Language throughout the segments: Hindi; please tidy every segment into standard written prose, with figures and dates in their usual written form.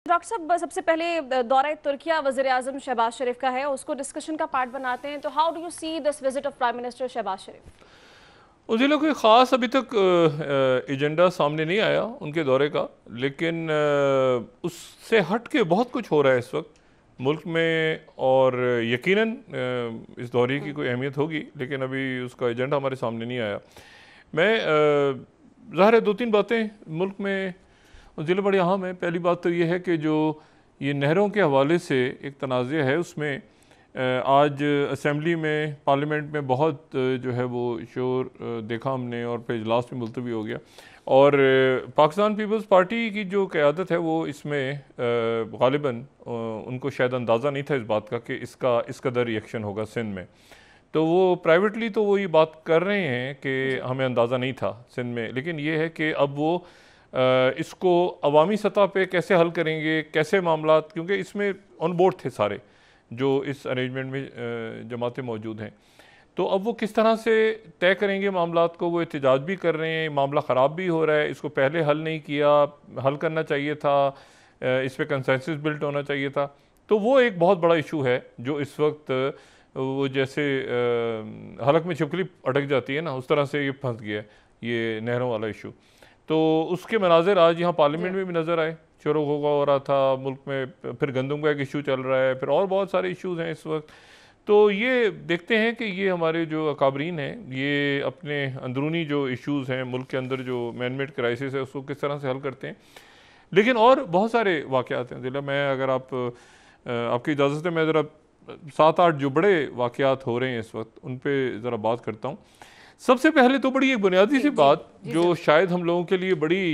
डॉक्टर साहब सबसे पहले दौरा तुर्किया वज़ीर आज़म शहबाज शरीफ का है, उसको डिस्कशन का पार्ट बनाते हैं। तो how do you see this visit of prime minister Shahbaz Sharif? उजिला कोई ख़ास अभी तक एजेंडा सामने नहीं आया उनके दौरे का, लेकिन उससे हट के बहुत कुछ हो रहा है इस वक्त मुल्क में। और यकीनन इस दौरे की कोई अहमियत होगी, लेकिन अभी उसका एजेंडा हमारे सामने नहीं आया। मैं ज़ाहिर है दो तीन बातें मुल्क में उजिला बड़ी अहम है। पहली बात तो ये है कि जो ये नहरों के हवाले से एक तनाज़ा है, उसमें आज असम्बली में पार्लियामेंट में बहुत जो है वो शोर देखा हमने, और फिर इजलास में मुलतवी हो गया। और पाकिस्तान पीपल्स पार्टी की जो क़यादत है वो इसमें गालिबन उनको शायद अंदाज़ा नहीं था इस बात का कि इस कदर रिएक्शन होगा सिंध में। तो वो प्राइवेटली तो वो ये बात कर रहे हैं कि हमें अंदाज़ा नहीं था सिंध में, लेकिन ये है कि अब वो इसको अवामी सतह पे कैसे हल करेंगे, कैसे मामला, क्योंकि इसमें ऑन बोर्ड थे सारे जो इस अरेंजमेंट में जमातें मौजूद हैं। तो अब वो किस तरह से तय करेंगे मामलात को। वो एहतजाज भी कर रहे हैं, मामला ख़राब भी हो रहा है, इसको पहले हल नहीं किया, हल करना चाहिए था, इस पर कंसेंसस बिल्ट होना चाहिए था। तो वो एक बहुत बड़ा इशू है जो इस वक्त वो जैसे हलक में छिपकली अटक जाती है ना, उस तरह से ये फंस गया है, ये नहरों वाला इशू। तो उसके मनाजिर आज यहाँ पार्लियामेंट में भी नज़र आए। शोर होगा हो रहा था मुल्क में, फिर गंदम का एक इशू चल रहा है, फिर और बहुत सारे इश्यूज़ हैं इस वक्त। तो ये देखते हैं कि ये हमारे जो अकाबरीन हैं ये अपने अंदरूनी जो इश्यूज़ हैं मुल्क के अंदर, जो मैन मेड क्राइसिस है, उसको किस तरह से हल करते हैं। लेकिन और बहुत सारे वाक़यात हैं ज़िला, मैं अगर आपकी इजाज़त है मैं ज़रा 7-8 जो बड़े वाक़यात हो रहे हैं इस वक्त उन पर ज़रा बात करता हूँ। सबसे पहले तो बड़ी एक बुनियादी सी बात जो शायद हम लोगों के लिए बड़ी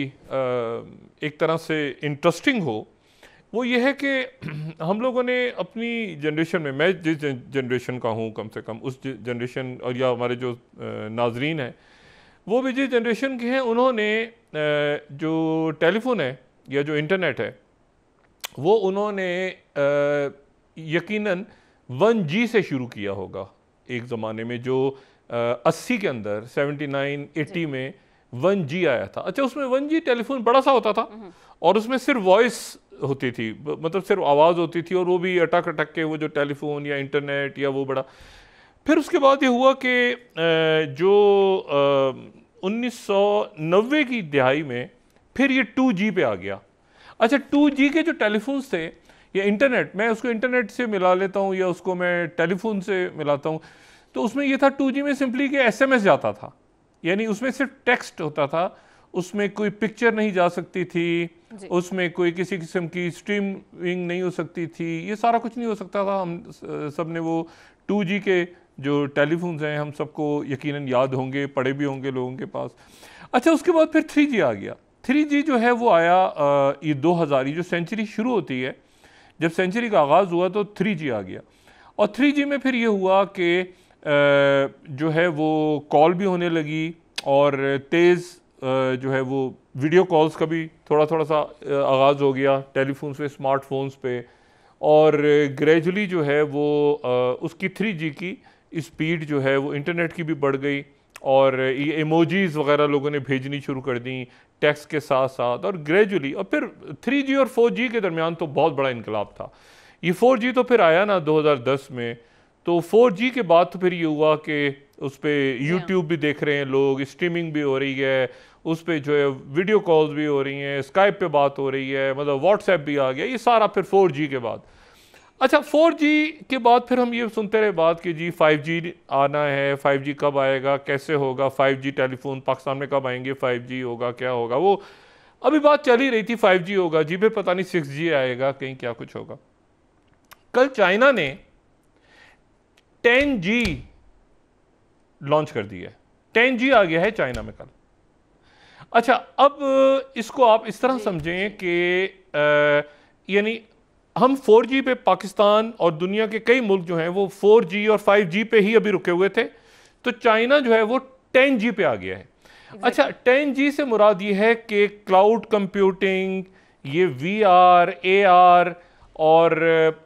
एक तरह से इंटरेस्टिंग हो, वो ये है कि हम लोगों ने अपनी जनरेशन में, मैं जिस जनरेशन का हूँ कम से कम उस जनरेशन, और या हमारे जो नाजरीन हैं वो भी जिस जनरेशन के हैं, उन्होंने जो टेलीफोन है या जो इंटरनेट है वो उन्होंने यकीनन 1G से शुरू किया होगा एक ज़माने में, जो 80 के अंदर 79-80 में 1G आया था। अच्छा, उसमें 1G टेलीफोन बड़ा सा होता था और उसमें सिर्फ वॉइस होती थी, मतलब सिर्फ आवाज़ होती थी, और वो भी अटक अटक के, वो जो टेलीफोन या इंटरनेट या वो बड़ा। फिर उसके बाद ये हुआ कि जो 1990 की दिहाई में फिर ये 2G पे आ गया। अच्छा, 2G के जो टेलीफोन्स थे या इंटरनेट, मैं उसको इंटरनेट से मिला लेता हूँ या उसको मैं टेलीफोन से मिलाता हूँ, तो उसमें यह था 2G में सिंपली कि SMS जाता था, यानी उसमें सिर्फ टेक्स्ट होता था, उसमें कोई पिक्चर नहीं जा सकती थी, उसमें कोई किसी किस्म की स्ट्रीमिंग नहीं हो सकती थी, ये सारा कुछ नहीं हो सकता था। हम सब ने वो 2G के जो टेलीफोन्स हैं हम सबको यकीनन याद होंगे, पड़े भी होंगे लोगों के पास। अच्छा, उसके बाद फिर 3G आ गया। 3G जो है वो आया ये 2000, जो सेंचुरी शुरू होती है, जब सेंचुरी का आगाज़ हुआ तो 3G आ गया। और 3G में फिर ये हुआ कि जो है वो कॉल भी होने लगी, और तेज़ जो है वो वीडियो कॉल्स का भी थोड़ा थोड़ा सा आगाज़ हो गया टेलीफोन्स पे, स्मार्टफोन्स पे। और ग्रेजुअली जो है वो उसकी 3G की स्पीड जो है वो इंटरनेट की भी बढ़ गई, और ये इमोजीज़ वगैरह लोगों ने भेजनी शुरू कर दी टेक्स्ट के साथ साथ, और ग्रेजुअली। और फिर 3G और 4G के दरमियान तो बहुत बड़ा इनकलाब था। ये 4G तो फिर आया ना 2010 में, तो 4G के बाद तो फिर ये हुआ कि उस पर यूट्यूब भी देख रहे हैं लोग, स्ट्रीमिंग भी हो रही है, उस पर जो है वीडियो कॉल्स भी हो रही हैं, स्काइप पे बात हो रही है, मतलब व्हाट्सएप भी आ गया, ये सारा फिर 4G के बाद। अच्छा, 4G के बाद फिर हम ये सुनते रहे बात कि जी 5G आना है, 5G कब आएगा, कैसे होगा 5G टेलीफोन पाकिस्तान में, कब आएंगे, 5G होगा, क्या होगा। वो अभी बात चल ही रही थी 5G होगा जी, फिर पता नहीं 6G आएगा, कहीं क्या कुछ होगा। कल चाइना ने 10G लॉन्च कर दिया है, 10G आ गया है चाइना में कल। अच्छा, अब इसको आप इस तरह समझें कि यानी हम 4G पे, पाकिस्तान और दुनिया के कई मुल्क जो हैं वो 4G और 5G पे ही अभी रुके हुए थे, तो चाइना जो है वो 10G पे आ गया है। अच्छा, 10G से मुराद ये है कि क्लाउड कंप्यूटिंग, ये VR, AR, और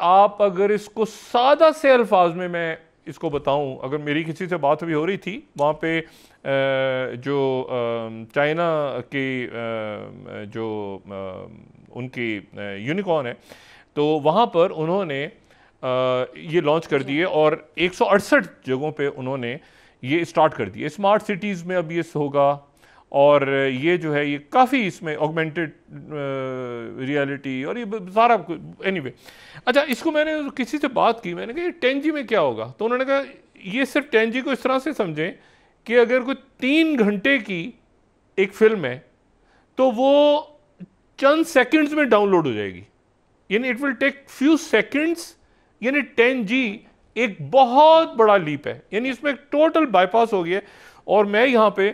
आप अगर इसको सादा से अल्फाज में मैं इसको बताऊं, अगर मेरी किसी से बात भी हो रही थी वहाँ पे जो चाइना की जो उनकी यूनिकॉर्न है, तो वहाँ पर उन्होंने ये लॉन्च कर दिए और 168 जगहों पे उन्होंने ये स्टार्ट कर दिए। स्मार्ट सिटीज़ में अब ये होगा और ये जो है ये काफ़ी इसमें ऑगमेंटेड रियलिटी और ये सारा एनीवे। अच्छा, इसको मैंने किसी से बात की, मैंने कहा ये 10G में क्या होगा, तो उन्होंने कहा ये सिर्फ 10G को इस तरह से समझें कि अगर कोई 3 घंटे की एक फिल्म है तो वो चंद सेकंड्स में डाउनलोड हो जाएगी, यानी it will take few seconds. यानी 10G एक बहुत बड़ा लीप है, यानी इसमें टोटल बाईपास हो गया। और मैं यहाँ पे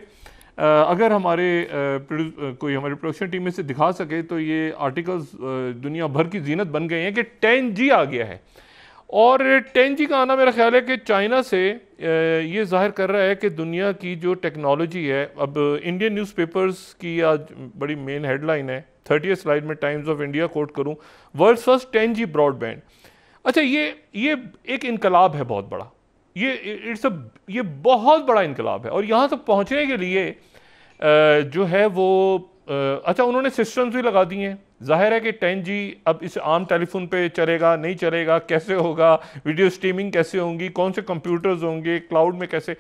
अगर हमारे कोई हमारी प्रोडक्शन टीम में से दिखा सके तो ये आर्टिकल्स दुनिया भर की जीनत बन गए हैं कि 10G आ गया है। और 10G का आना मेरा ख्याल है कि चाइना से ये जाहिर कर रहा है कि दुनिया की जो टेक्नोलॉजी है, अब इंडियन न्यूज़पेपर्स की आज बड़ी मेन हेडलाइन है, 30th स्लाइड में टाइम्स ऑफ इंडिया कोट करूं, वर्ल्ड्स फर्स्ट 10G ब्रॉडबैंड। अच्छा, ये एक इनकलाब है बहुत बड़ा, ये बहुत बड़ा इनकलाब है। और यहाँ तक पहुँचने के लिए जो है वो अच्छा उन्होंने सिस्टम्स भी लगा दिए हैं। जाहिर है कि 10G अब इस आम टेलीफोन पे चलेगा नहीं चलेगा, कैसे होगा, वीडियो स्ट्रीमिंग कैसे होंगी, कौन से कंप्यूटर्स होंगे, क्लाउड में कैसे।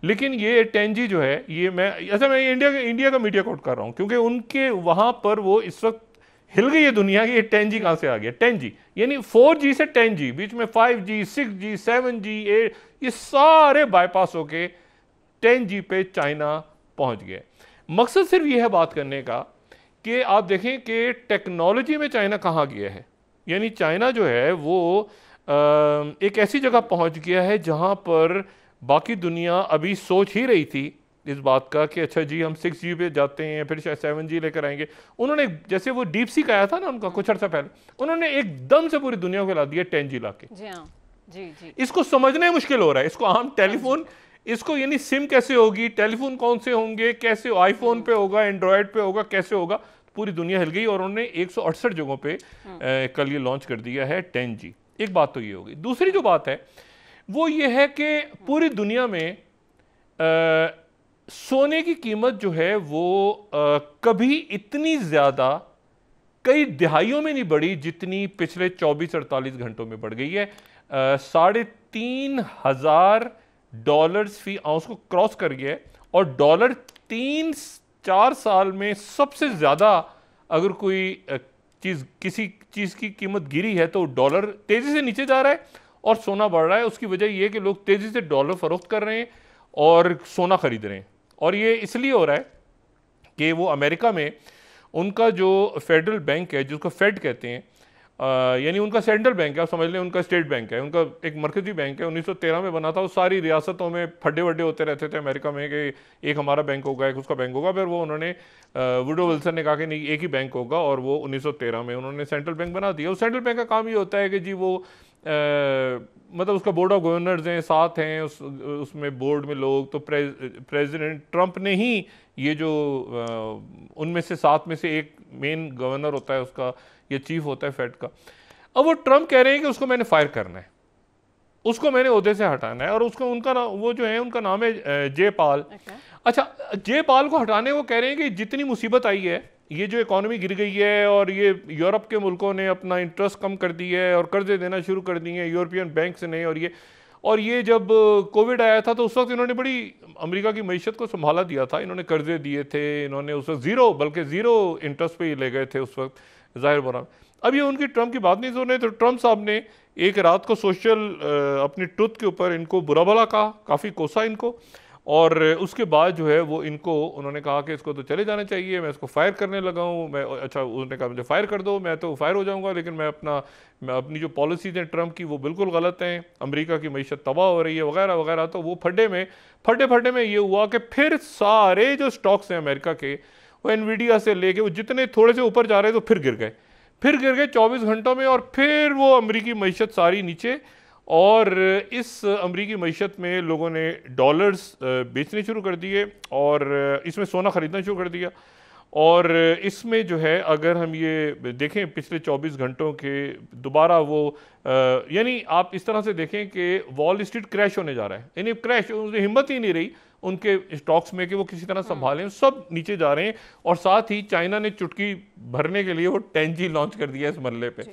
लेकिन ये 10G जो है ये मैं इंडिया का मीडिया कोट कर रहा हूँ क्योंकि उनके वहाँ पर वो इस वक्त हिल गई है दुनिया की। ये 10G कहाँ से आ गया? 10G यानी 4G से 10G, बीच में 5G 6G 7G 8, ये सारे बाईपास होके 10G पे चाइना पहुँच गया। मकसद सिर्फ ये है बात करने का कि आप देखें कि टेक्नोलॉजी में चाइना कहाँ गया है। यानी चाइना जो है वो एक ऐसी जगह पहुँच गया है जहाँ पर बाकी दुनिया अभी सोच ही रही थी इस बात का कि अच्छा जी हम 6G पे जाते हैं, फिर शायद 7G लेकर आएंगे। उन्होंने जैसे वो डीप सीक आया था ना उनका कुछ अर्सा पहले, उन्होंने एकदम से पूरी दुनिया को हिला दिया 10G लाके। जी हाँ, जी। इसको समझना मुश्किल हो रहा है, इसको आम टेलीफोन, इसको यानी सिम कैसे होगी, टेलीफोन कौन से होंगे, कैसे आईफोन पे होगा, एंड्रॉयड पे होगा, कैसे होगा, पूरी दुनिया हिल गई। और उन्होंने 168 जगहों पे कल ये लॉन्च कर दिया है 10G। एक बात तो ये होगी। दूसरी जो बात है वो ये है कि पूरी दुनिया में सोने की कीमत जो है वो कभी इतनी ज़्यादा कई दिहाइयों में नहीं बढ़ी जितनी पिछले 24-48 घंटों में बढ़ गई है। $3,500 फी आउंस को क्रॉस कर गया है। और डॉलर 3-4 साल में सबसे ज़्यादा अगर कोई किसी चीज़ की कीमत गिरी है तो डॉलर तेज़ी से नीचे जा रहा है और सोना बढ़ रहा है। उसकी वजह यह है कि लोग तेज़ी से डॉलर फरोख्त कर रहे हैं और सोना खरीद रहे हैं। और ये इसलिए हो रहा है कि वो अमेरिका में उनका जो फेडरल बैंक है, जिसको फेड कहते हैं, यानी उनका सेंट्रल बैंक है, आप समझ लें उनका स्टेट बैंक है, उनका एक मरकजी बैंक है, 1913 में बना था। वो सारी रियासतों में फड्डे वड्डे होते रहते थे अमेरिका में कि एक हमारा बैंक होगा, एक उसका बैंक होगा। फिर वो उन्होंने वुडरो विल्सन ने कहा कि नहीं एक ही बैंक होगा, और वो 1913 में उन्होंने सेंट्रल बैंक बना दिया। उस सेंट्रल बैंक का काम ये होता है कि जी वो मतलब उसका बोर्ड ऑफ गवर्नर्स हैं, साथ हैं उसमें बोर्ड में लोग, तो प्रेसिडेंट ट्रंप ने ही ये जो उनमें से 7 में से एक मेन गवर्नर होता है उसका, ये चीफ होता है फेड का। अब वो ट्रंप कह रहे हैं कि उसको मैंने फायर करना है, उसको मैंने ओहदे से हटाना है, और उसको उनका वो जो है उनका नाम है जे पाल। अच्छा, जे पाल को हटाने को कह रहे हैं कि जितनी मुसीबत आई है, ये जो इकॉनमी गिर गई है और ये यूरोप के मुल्कों ने अपना इंटरेस्ट कम कर दिया है और कर्जे देना शुरू कर दिए हैं यूरोपियन बैंक से नहीं, और ये जब कोविड आया था तो उस वक्त इन्होंने बड़ी अमेरिका की मईशत को संभाला दिया था, इन्होंने कर्जे दिए थे, इन्होंने उस वक्त ज़ीरो इंटरेस्ट पे ही ले गए थे उस वक्त, जाहिर बोला। अब ये उनकी ट्रंप की बात नहीं सुन रहे, तो ट्रंप साहब ने एक रात को सोशल अपनी ट्रुथ के ऊपर इनको बुरा भला कहा, काफ़ी कोसा इनको, और उसके बाद जो है वो इनको उन्होंने कहा कि इसको तो चले जाना चाहिए, मैं इसको फायर करने लगा हूँ। मैं अच्छा, उन्होंने कहा मुझे फायर कर दो, मैं तो फायर हो जाऊँगा, लेकिन मैं अपनी जो पॉलिसीज़ हैं ट्रंप की वो बिल्कुल गलत हैं, अमेरिका की मईशत तबाह हो रही है वगैरह वगैरह। तो वो फड्डे में ये हुआ कि फिर सारे जो स्टॉक्स हैं अमेरिका के, वो एनवीडिया से लेके वो जितने थोड़े से ऊपर जा रहे तो फिर गिर गए 24 घंटों में, और फिर वो अमेरिकी मईशत सारी नीचे। और इस अमेरिकी मईशत में लोगों ने डॉलर्स बेचने शुरू कर दिए और इसमें सोना ख़रीदना शुरू कर दिया। और इसमें जो है अगर हम ये देखें पिछले 24 घंटों के दोबारा वो यानी आप इस तरह से देखें कि वॉल स्ट्रीट क्रैश होने जा रहा है, यानी क्रैश, उनकी हिम्मत ही नहीं रही उनके स्टॉक्स में कि वो किसी तरह संभालें, सब नीचे जा रहे हैं। और साथ ही चाइना ने चुटकी भरने के लिए वो 10G लॉन्च कर दिया इस मरले पे।